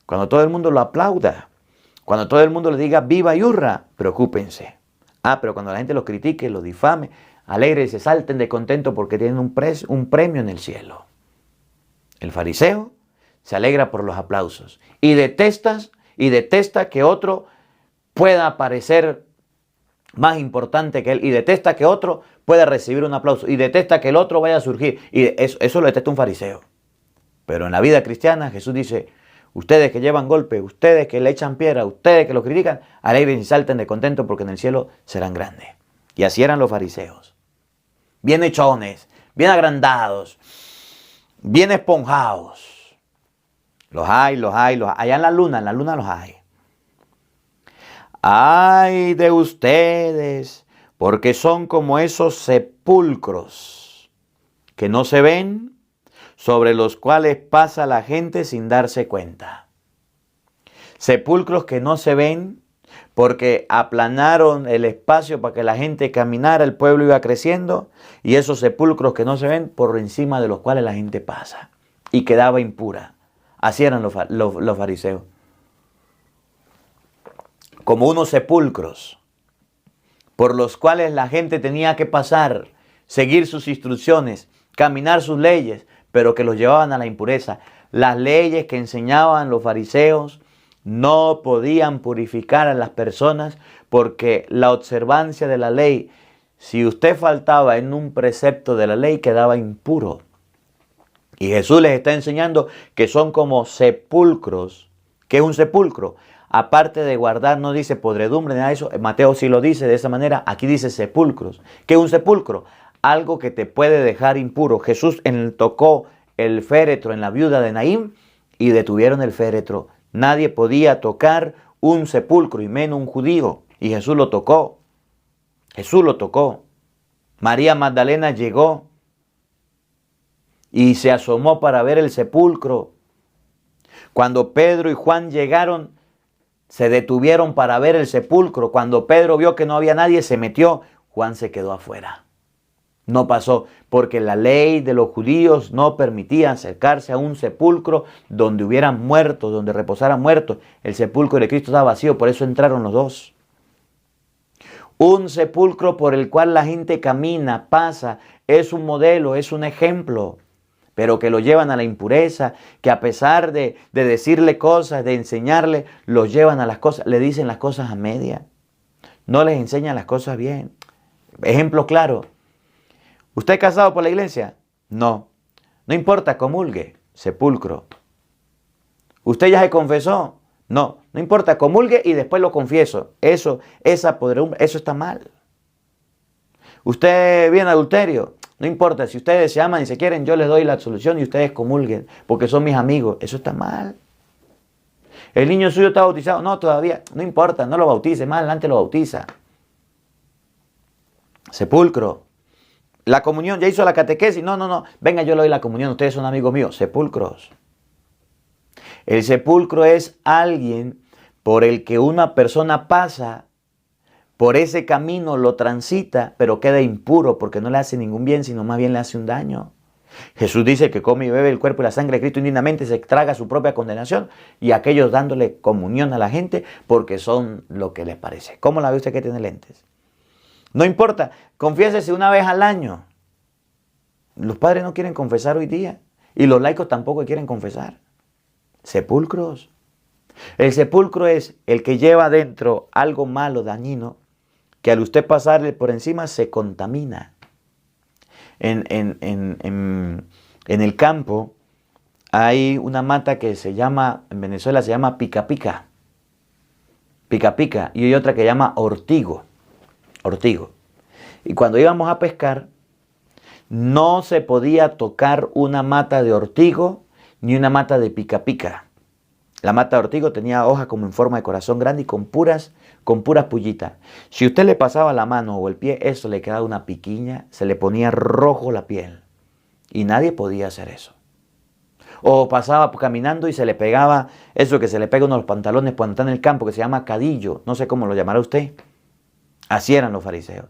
cuando todo el mundo lo aplauda, cuando todo el mundo le diga viva y hurra, preocúpense. Pero cuando la gente los critique, los difame, alegren y se salten de contento porque tienen un premio en el cielo. El fariseo se alegra por los aplausos y detesta que otro pueda parecer más importante que él y detesta que otro pueda recibir un aplauso y detesta que el otro vaya a surgir y eso lo detesta un fariseo. Pero en la vida cristiana Jesús dice, ustedes que llevan golpe, ustedes que le echan piedra, ustedes que lo critican, alegren y salten de contento porque en el cielo serán grandes. Y así eran los fariseos. Bien hechones, bien agrandados, bien esponjados. Los hay. Allá en la luna los hay. Ay de ustedes, porque son como esos sepulcros que no se ven, sobre los cuales pasa la gente sin darse cuenta. Sepulcros que no se ven porque aplanaron el espacio para que la gente caminara, el pueblo iba creciendo, y esos sepulcros que no se ven por encima de los cuales la gente pasa y quedaba impura. Así eran los fariseos. Como unos sepulcros por los cuales la gente tenía que pasar, seguir sus instrucciones, caminar sus leyes, pero que los llevaban a la impureza. Las leyes que enseñaban los fariseos no podían purificar a las personas porque la observancia de la ley, si usted faltaba en un precepto de la ley, quedaba impuro. Y Jesús les está enseñando que son como sepulcros. ¿Qué es un sepulcro? Aparte de guardar, no dice podredumbre, nada de eso. Mateo sí lo dice de esa manera. Aquí dice sepulcros. ¿Qué es un sepulcro? Algo que te puede dejar impuro. Jesús tocó el féretro en la viuda de Naín y detuvieron el féretro. Nadie podía tocar un sepulcro y menos un judío. Y Jesús lo tocó. Jesús lo tocó. María Magdalena llegó y se asomó para ver el sepulcro. Cuando Pedro y Juan llegaron, se detuvieron para ver el sepulcro. Cuando Pedro vio que no había nadie, se metió. Juan se quedó afuera. No pasó, porque la ley de los judíos no permitía acercarse a un sepulcro donde hubieran muertos, donde reposaran muertos. El sepulcro de Cristo estaba vacío, por eso entraron los dos. Un sepulcro por el cual la gente camina, pasa, es un modelo, es un ejemplo, pero que lo llevan a la impureza, que a pesar de decirle cosas, de enseñarle, los llevan a las cosas, le dicen las cosas a media. No les enseñan las cosas bien. Ejemplo claro. ¿Usted es casado por la iglesia? No. No importa, comulgue, sepulcro. ¿Usted ya se confesó? No. No importa, comulgue y después lo confieso. Esa podredumbre, eso está mal. ¿Usted viene adulterio? No importa, si ustedes se aman y se quieren, yo les doy la absolución y ustedes comulguen, porque son mis amigos. Eso está mal. ¿El niño suyo está bautizado? No, todavía. No importa, no lo bautice, más adelante lo bautiza. Sepulcro. La comunión, ya hizo la catequesis. No. Venga, yo le doy la comunión. Ustedes son amigos míos. Sepulcros. El sepulcro es alguien por el que una persona pasa, por ese camino lo transita, pero queda impuro porque no le hace ningún bien, sino más bien le hace un daño. Jesús dice que come y bebe el cuerpo y la sangre de Cristo indignamente, se traga su propia condenación, y aquellos dándole comunión a la gente porque son lo que les parece. ¿Cómo la ve usted que tiene lentes? No importa, confiésese una vez al año. Los padres no quieren confesar hoy día y los laicos tampoco quieren confesar. Sepulcros. El sepulcro es el que lleva dentro algo malo, dañino, que al usted pasarle por encima se contamina. En el campo hay una mata que se llama, en Venezuela se llama pica pica. Pica pica. Y hay otra que se llama ortigo. Ortigo. Y cuando íbamos a pescar, no se podía tocar una mata de ortigo ni una mata de pica pica. La mata de ortigo tenía hojas como en forma de corazón grande y con puras pullitas. Si usted le pasaba la mano o el pie, eso le quedaba una piquiña, se le ponía rojo la piel. Y nadie podía hacer eso. O pasaba caminando y se le pegaba eso que se le pega a uno de los pantalones cuando está en el campo, que se llama cadillo. No sé cómo lo llamará usted. Así eran los fariseos.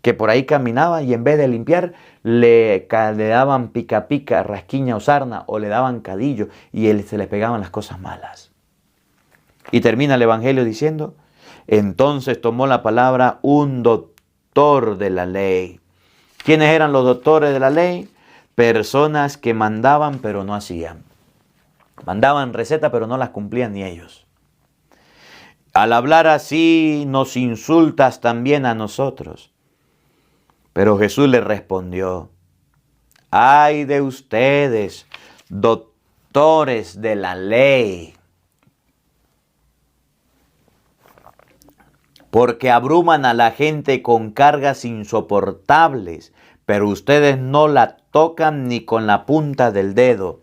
Que por ahí caminaban y en vez de limpiar, le daban pica pica, rasquiña o sarna, o le daban cadillo y se les pegaban las cosas malas. Y termina el Evangelio diciendo, entonces tomó la palabra un doctor de la ley. ¿Quiénes eran los doctores de la ley? Personas que mandaban pero no hacían. Mandaban recetas pero no las cumplían ni ellos. Al hablar así nos insultas también a nosotros. Pero Jesús le respondió, ay de ustedes, doctores de la ley, porque abruman a la gente con cargas insoportables, pero ustedes no la tocan ni con la punta del dedo.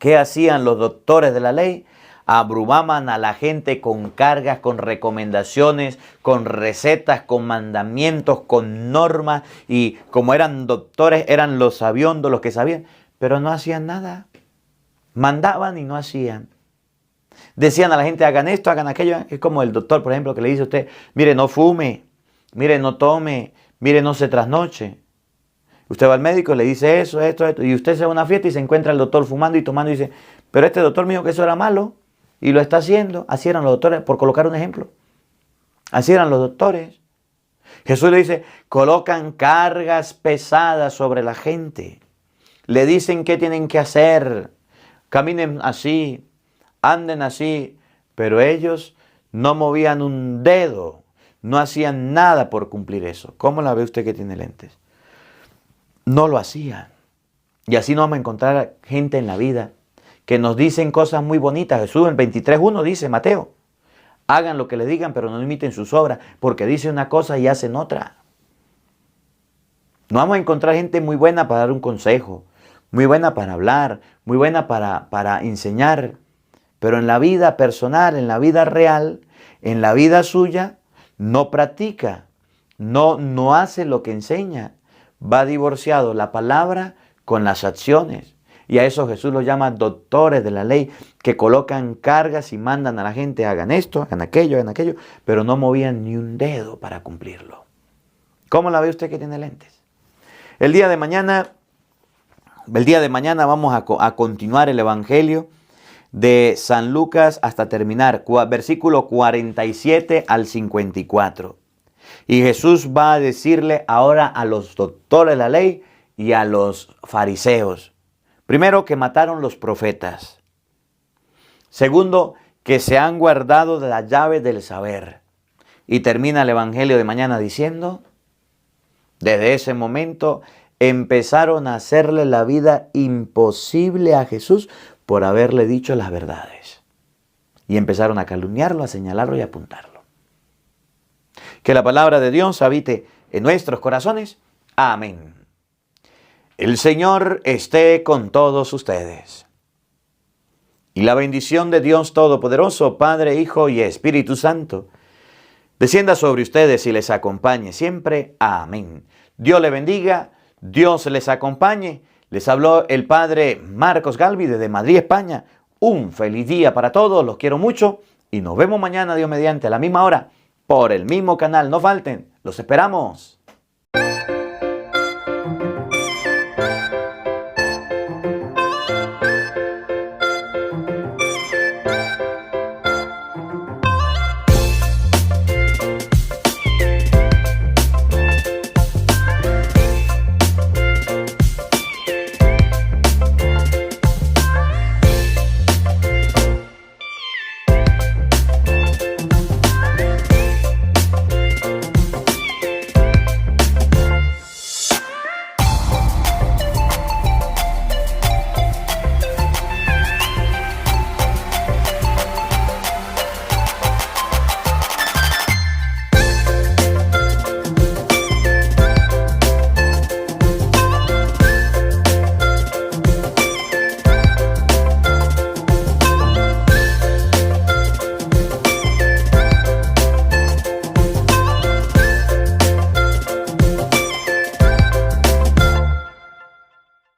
¿Qué hacían los doctores de la ley? Abrumaban a la gente con cargas, con recomendaciones, con recetas, con mandamientos, con normas. Y como eran doctores, eran los sabiondos, los que sabían, pero no hacían nada. Mandaban y no hacían. Decían a la gente, hagan esto, hagan aquello. Es como el doctor, por ejemplo, que le dice a usted, mire, no fume, mire, no tome, mire, no se trasnoche. Usted va al médico, le dice eso, esto, y usted se va a una fiesta y se encuentra el doctor fumando y tomando y dice, pero este doctor me dijo que eso era malo y lo está haciendo. Así eran los doctores, por colocar un ejemplo. Así eran los doctores. Jesús le dice, colocan cargas pesadas sobre la gente. Le dicen qué tienen que hacer. Caminen así, anden así, pero ellos no movían un dedo, no hacían nada por cumplir eso. ¿Cómo la ve usted que tiene lentes? No lo hacían. Y así no vamos a encontrar gente en la vida que nos dicen cosas muy bonitas. Jesús en 23:1 dice, Mateo, hagan lo que le digan, pero no imiten sus obras, porque dicen una cosa y hacen otra. No vamos a encontrar gente muy buena para dar un consejo, muy buena para hablar, muy buena para enseñar, pero en la vida personal, en la vida real, en la vida suya, no practica, no hace lo que enseña. Va divorciado la palabra con las acciones. Y a eso Jesús los llama doctores de la ley, que colocan cargas y mandan a la gente, hagan esto, hagan aquello, pero no movían ni un dedo para cumplirlo. ¿Cómo la ve usted que tiene lentes? El día de mañana vamos a continuar el Evangelio de San Lucas hasta terminar, versículo 47 al 54. Y Jesús va a decirle ahora a los doctores de la ley y a los fariseos. Primero, que mataron los profetas. Segundo, que se han guardado de la llave del saber. Y termina el Evangelio de mañana diciendo, desde ese momento empezaron a hacerle la vida imposible a Jesús por haberle dicho las verdades. Y empezaron a calumniarlo, a señalarlo y a apuntarlo. Que la palabra de Dios habite en nuestros corazones. Amén. El Señor esté con todos ustedes. Y la bendición de Dios Todopoderoso, Padre, Hijo y Espíritu Santo, descienda sobre ustedes y les acompañe siempre. Amén. Dios les bendiga, Dios les acompañe. Les habló el Padre Marcos Galvi desde Madrid, España. Un feliz día para todos, los quiero mucho y nos vemos mañana, Dios mediante, a la misma hora, por el mismo canal. No falten, los esperamos.